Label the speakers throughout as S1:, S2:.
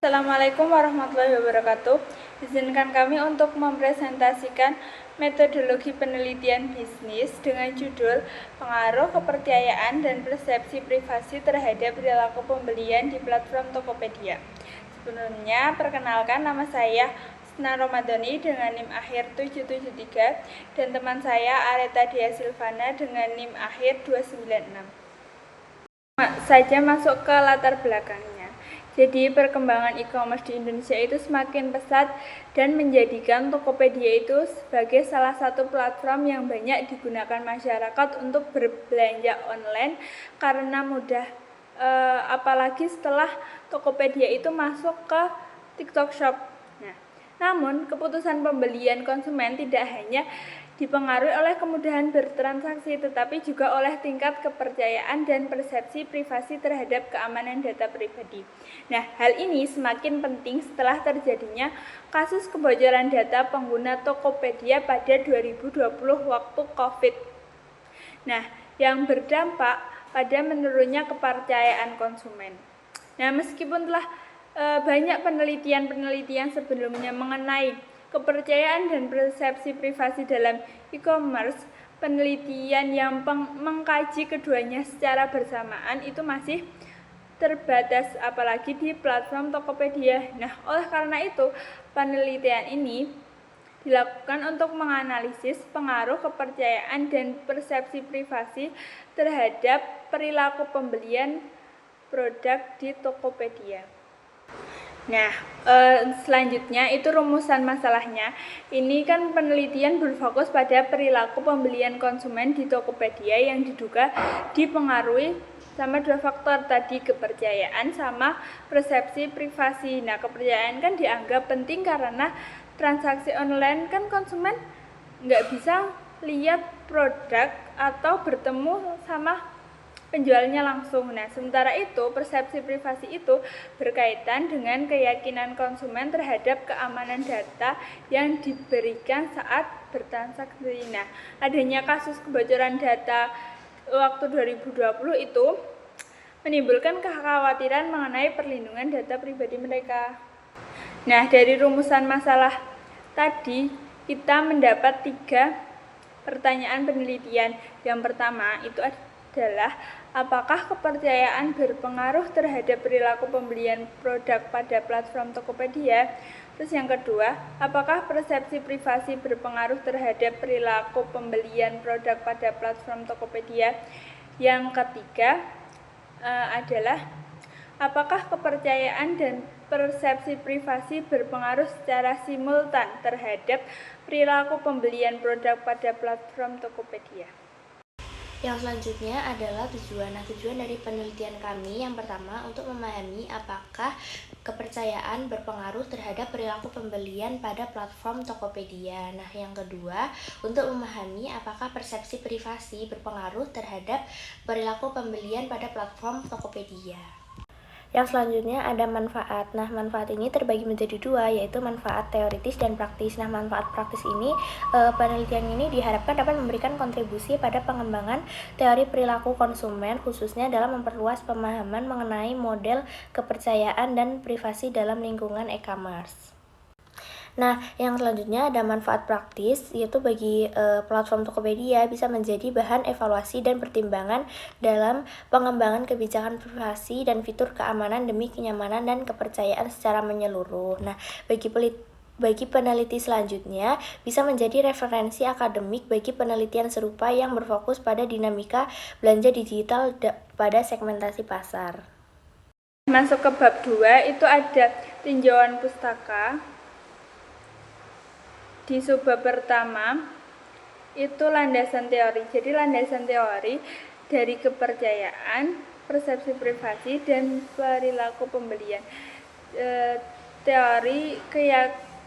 S1: Assalamualaikum warahmatullahi wabarakatuh. Izinkan kami untuk mempresentasikan metodologi penelitian bisnis dengan judul Pengaruh Kepercayaan dan Persepsi Privasi Terhadap Perilaku Pembelian di Platform Tokopedia. Sebelumnya, perkenalkan, nama saya Husna Romadhani dengan NIM akhir 773 dan teman saya Areta Dia Silvana dengan NIM akhir 296. Saja masuk ke latar belakangnya. Jadi perkembangan e-commerce di Indonesia itu semakin pesat dan menjadikan Tokopedia itu sebagai salah satu platform yang banyak digunakan masyarakat untuk berbelanja online karena mudah. Apalagi setelah Tokopedia itu masuk ke TikTok Shop. Namun, keputusan pembelian konsumen tidak hanya dipengaruhi oleh kemudahan bertransaksi, tetapi juga oleh tingkat kepercayaan dan persepsi privasi terhadap keamanan data pribadi. Nah, hal ini semakin penting setelah terjadinya kasus kebocoran data pengguna Tokopedia pada 2020 waktu COVID. Nah, yang berdampak pada menurunnya kepercayaan konsumen. Nah, meskipun telah banyak penelitian sebelumnya mengenai kepercayaan dan persepsi privasi dalam e-commerce, penelitian yang mengkaji keduanya secara bersamaan itu masih terbatas, apalagi di platform Tokopedia. Nah, oleh karena itu, penelitian ini dilakukan untuk menganalisis pengaruh kepercayaan dan persepsi privasi terhadap perilaku pembelian produk di Tokopedia. Nah, selanjutnya itu rumusan masalahnya. Ini kan penelitian berfokus pada perilaku pembelian konsumen di Tokopedia yang diduga dipengaruhi sama dua faktor tadi, kepercayaan sama persepsi privasi. Nah, kepercayaan kan dianggap penting karena transaksi online kan konsumen nggak bisa lihat produk atau bertemu sama penjualnya langsung. Nah, sementara itu persepsi privasi itu berkaitan dengan keyakinan konsumen terhadap keamanan data yang diberikan saat bertransaksi. Nah, adanya kasus kebocoran data waktu 2020 itu menimbulkan kekhawatiran mengenai perlindungan data pribadi mereka. Nah, dari rumusan masalah tadi kita mendapat 3 pertanyaan penelitian. Yang pertama itu adalah apakah kepercayaan berpengaruh terhadap perilaku pembelian produk pada platform Tokopedia? Terus yang kedua, apakah persepsi privasi berpengaruh terhadap perilaku pembelian produk pada platform Tokopedia? Yang ketiga adalah apakah kepercayaan dan persepsi privasi berpengaruh secara simultan terhadap perilaku pembelian produk pada platform Tokopedia?
S2: Yang selanjutnya adalah tujuan. Nah, tujuan dari penelitian kami yang pertama untuk memahami apakah kepercayaan berpengaruh terhadap perilaku pembelian pada platform Tokopedia. Nah, yang kedua untuk memahami apakah persepsi privasi berpengaruh terhadap perilaku pembelian pada platform Tokopedia. Yang selanjutnya ada manfaat. Nah, manfaat ini terbagi menjadi 2, yaitu manfaat teoritis dan praktis. Nah, manfaat praktis ini, penelitian ini diharapkan dapat memberikan kontribusi pada pengembangan teori perilaku konsumen, khususnya dalam memperluas pemahaman mengenai model kepercayaan dan privasi dalam lingkungan e-commerce. Nah, yang selanjutnya ada manfaat praktis, yaitu bagi platform Tokopedia bisa menjadi bahan evaluasi dan pertimbangan dalam pengembangan kebijakan privasi dan fitur keamanan demi kenyamanan dan kepercayaan secara menyeluruh. Nah, bagi peneliti selanjutnya bisa menjadi referensi akademik bagi penelitian serupa yang berfokus pada dinamika belanja digital pada segmentasi pasar.
S1: Masuk ke bab 2 itu ada tinjauan pustaka. Di subbab pertama itu landasan teori. Jadi landasan teori dari kepercayaan, persepsi privasi, dan perilaku pembelian. Teori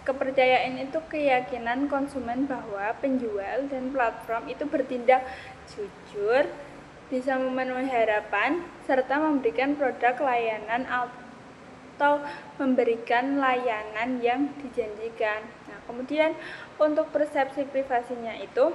S1: kepercayaan itu keyakinan konsumen bahwa penjual dan platform itu bertindak jujur, bisa memenuhi harapan, serta memberikan produk layanan atau memberikan layanan yang dijanjikan. Nah, kemudian untuk persepsi privasinya itu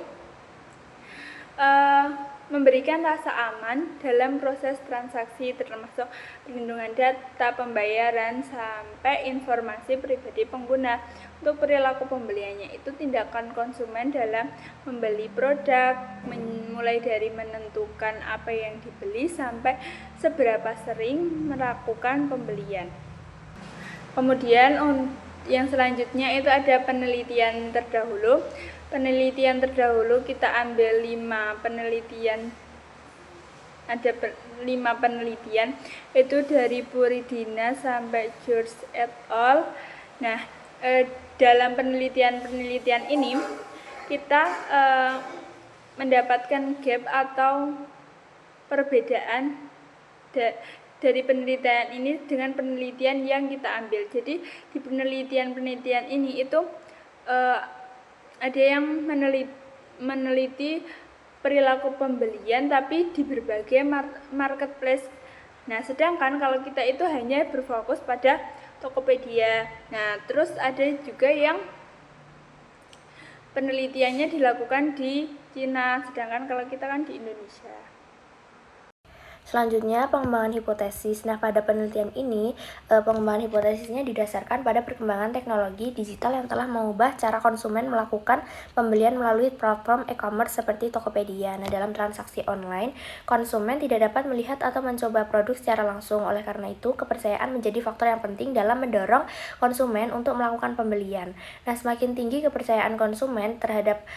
S1: memberikan rasa aman dalam proses transaksi termasuk perlindungan data, pembayaran, sampai informasi pribadi pengguna. Untuk perilaku pembeliannya itu tindakan konsumen dalam membeli produk, mulai dari menentukan apa yang dibeli sampai seberapa sering melakukan pembelian. Kemudian yang selanjutnya itu ada penelitian terdahulu. Penelitian terdahulu kita ambil 5 penelitian. Ada 5 penelitian itu dari Puridina sampai George et al. Nah, dalam penelitian ini kita mendapatkan gap atau perbedaan dari penelitian ini dengan penelitian yang kita ambil. Jadi di penelitian ini itu ada yang meneliti perilaku pembelian tapi di berbagai marketplace. Nah, sedangkan kalau kita itu hanya berfokus pada Tokopedia. Nah, terus ada juga yang penelitiannya dilakukan di Cina, sedangkan kalau kita kan di Indonesia.
S2: Selanjutnya, pengembangan hipotesis. Nah, pada penelitian ini, pengembangan hipotesisnya didasarkan pada perkembangan teknologi digital yang telah mengubah cara konsumen melakukan pembelian melalui platform e-commerce seperti Tokopedia. Nah, dalam transaksi online, konsumen tidak dapat melihat atau mencoba produk secara langsung. Oleh karena itu, kepercayaan menjadi faktor yang penting dalam mendorong konsumen untuk melakukan pembelian. Nah, semakin tinggi kepercayaan konsumen terhadap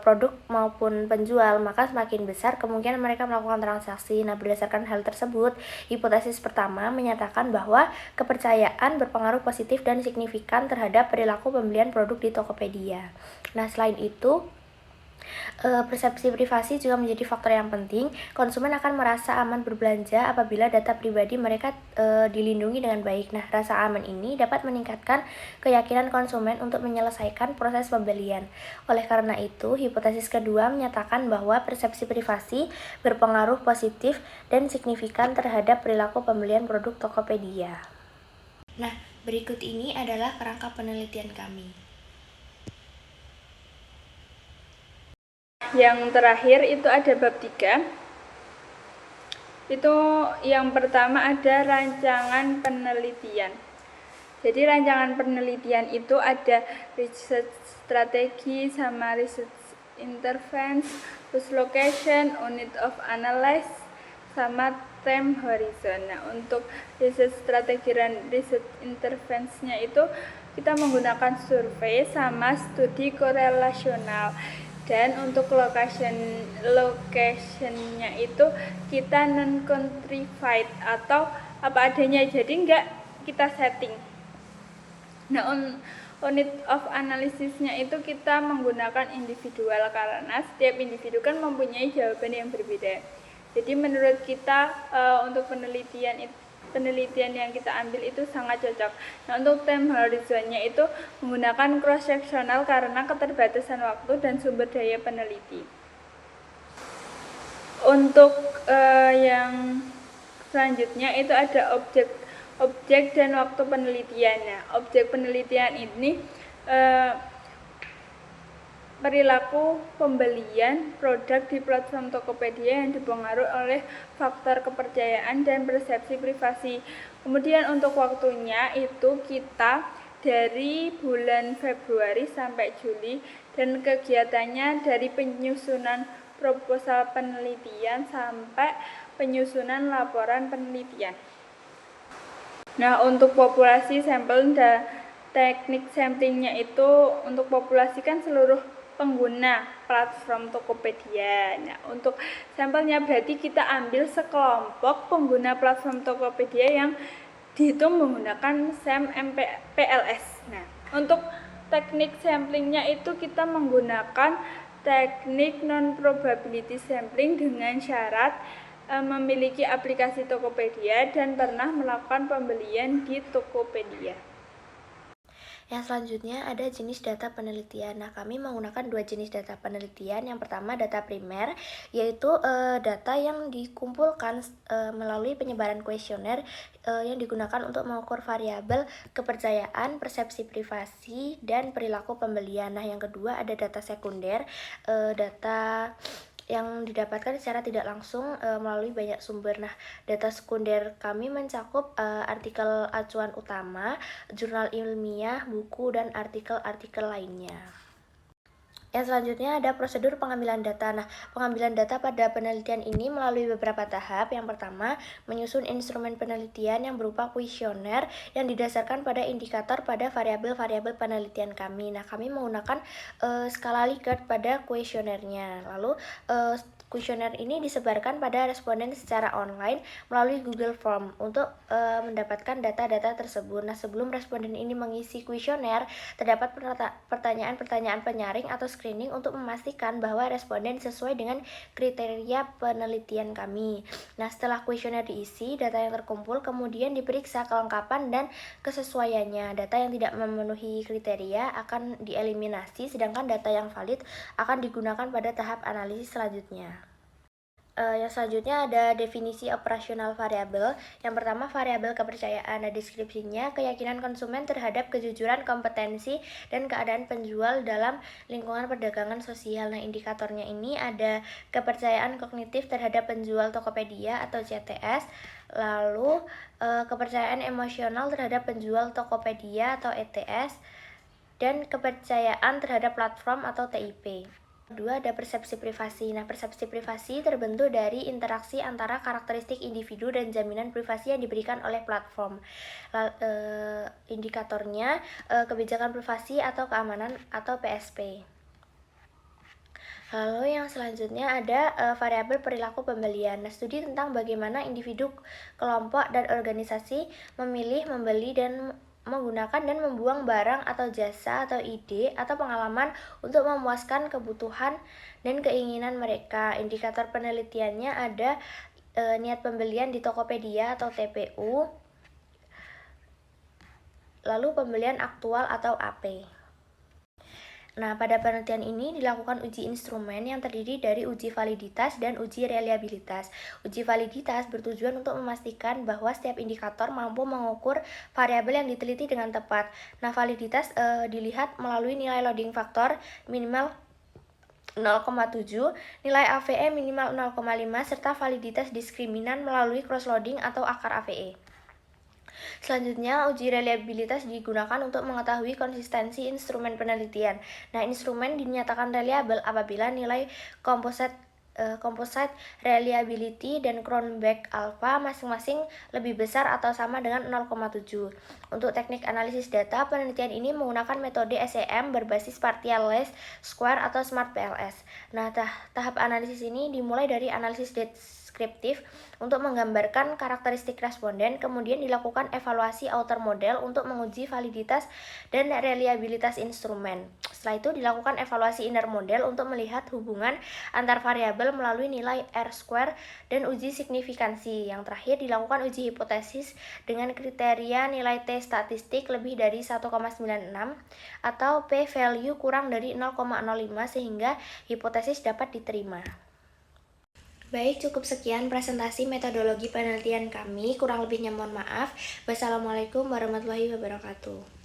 S2: produk maupun penjual, maka semakin besar kemungkinan mereka melakukan transaksi. Nah, berdasarkan hal tersebut, hipotesis pertama menyatakan bahwa kepercayaan berpengaruh positif dan signifikan terhadap perilaku pembelian produk di Tokopedia. Nah, selain itu, persepsi privasi juga menjadi faktor yang penting. Konsumen akan merasa aman berbelanja apabila data pribadi mereka dilindungi dengan baik. Nah, rasa aman ini dapat meningkatkan keyakinan konsumen untuk menyelesaikan proses pembelian. Oleh karena itu, hipotesis kedua menyatakan bahwa persepsi privasi berpengaruh positif dan signifikan terhadap perilaku pembelian produk Tokopedia. Nah, berikut ini adalah kerangka penelitian kami.
S1: Yang terakhir itu ada bab 3. Itu yang pertama ada rancangan penelitian. Jadi rancangan penelitian itu ada research strategi sama research interference, terus location, unit of analysis, sama time horizon. Nah, untuk research strategi dan research interference-nya itu kita menggunakan survei sama studi korelasional. Dan untuk location-nya itu kita non-contrived atau apa adanya, jadi enggak kita setting. Nah, unit of analysisnya itu kita menggunakan individual karena setiap individu kan mempunyai jawaban yang berbeda. Jadi menurut kita untuk penelitian yang kita ambil itu sangat cocok. Nah, untuk time horizonnya itu menggunakan cross sectional karena keterbatasan waktu dan sumber daya peneliti. Untuk yang selanjutnya itu ada objek dan waktu penelitian. Nah, objek penelitian ini perilaku pembelian produk di platform Tokopedia yang dipengaruhi oleh faktor kepercayaan dan persepsi privasi. Kemudian untuk waktunya itu kita dari bulan Februari sampai Juli, dan kegiatannya dari penyusunan proposal penelitian sampai penyusunan laporan penelitian. Nah, untuk populasi sampel dan teknik samplingnya itu untuk populasi kan seluruh pengguna platform Tokopedia. Nah, untuk sampelnya berarti kita ambil sekelompok pengguna platform Tokopedia yang dihitung menggunakan SAM-PLS. Nah, untuk teknik samplingnya itu kita menggunakan teknik non-probability sampling dengan syarat memiliki aplikasi Tokopedia dan pernah melakukan pembelian di Tokopedia.
S2: Yang selanjutnya ada jenis data penelitian. Nah, kami menggunakan 2 jenis data penelitian. Yang pertama data primer, yaitu data yang dikumpulkan melalui penyebaran kuesioner yang digunakan untuk mengukur variabel kepercayaan, persepsi privasi, dan perilaku pembelian. Nah, yang kedua ada data sekunder, data yang didapatkan secara tidak langsung melalui banyak sumber. Nah, data sekunder kami mencakup artikel acuan utama, jurnal ilmiah, buku, dan artikel-artikel lainnya. Yang selanjutnya ada prosedur pengambilan data. Nah, pengambilan data pada penelitian ini melalui beberapa tahap. Yang pertama, menyusun instrumen penelitian yang berupa kuesioner yang didasarkan pada indikator pada variabel-variabel penelitian kami. Nah, kami menggunakan skala Likert pada kuesionernya. Lalu, kuesioner ini disebarkan pada responden secara online melalui Google Form untuk mendapatkan data-data tersebut. Nah, sebelum responden ini mengisi kuesioner, terdapat pertanyaan-pertanyaan penyaring atau screening untuk memastikan bahwa responden sesuai dengan kriteria penelitian kami. Nah, setelah kuesioner diisi, data yang terkumpul kemudian diperiksa kelengkapan dan kesesuaiannya. Data yang tidak memenuhi kriteria akan dieliminasi, sedangkan data yang valid akan digunakan pada tahap analisis selanjutnya. Yang selanjutnya ada definisi operasional variabel. Yang pertama, variabel kepercayaan. Nah, deskripsinya keyakinan konsumen terhadap kejujuran, kompetensi, dan keadaan penjual dalam lingkungan perdagangan sosial. Nah, indikatornya ini ada kepercayaan kognitif terhadap penjual Tokopedia atau CTS, lalu kepercayaan emosional terhadap penjual Tokopedia atau ETS, dan kepercayaan terhadap platform atau TIP. Kedua, ada persepsi privasi. Nah, persepsi privasi terbentuk dari interaksi antara karakteristik individu dan jaminan privasi yang diberikan oleh platform. Indikatornya kebijakan privasi atau keamanan atau PSP. Lalu yang selanjutnya ada variabel perilaku pembelian. Nah, studi tentang bagaimana individu, kelompok, dan organisasi memilih, membeli, dan menggunakan dan membuang barang atau jasa atau ide atau pengalaman untuk memuaskan kebutuhan dan keinginan mereka. Indikator penelitiannya ada niat pembelian di Tokopedia atau TPU, lalu pembelian aktual atau AP. Nah, pada penelitian ini dilakukan uji instrumen yang terdiri dari uji validitas dan uji reliabilitas. Uji validitas bertujuan untuk memastikan bahwa setiap indikator mampu mengukur variabel yang diteliti dengan tepat. Nah, validitas dilihat melalui nilai loading factor minimal 0,7, nilai AVE minimal 0,5, serta validitas diskriminan melalui cross-loading atau akar AVE. Selanjutnya, uji reliabilitas digunakan untuk mengetahui konsistensi instrumen penelitian. Nah, instrumen dinyatakan reliabel apabila nilai composite reliability dan Cronbach alpha masing-masing lebih besar atau sama dengan 0,7. Untuk teknik analisis data, penelitian ini menggunakan metode SEM berbasis partial least square atau smart PLS. Nah, tahap analisis ini dimulai dari analisis deskriptif untuk menggambarkan karakteristik responden, kemudian dilakukan evaluasi outer model untuk menguji validitas dan reliabilitas instrumen. Setelah itu dilakukan evaluasi inner model untuk melihat hubungan antar variabel melalui nilai R-square dan uji signifikansi. Yang terakhir dilakukan uji hipotesis dengan kriteria nilai T statistik lebih dari 1,96 atau p-value kurang dari 0,05 sehingga hipotesis dapat diterima. Baik, cukup sekian presentasi metodologi penelitian kami. Kurang lebihnya mohon maaf. Wassalamualaikum warahmatullahi wabarakatuh.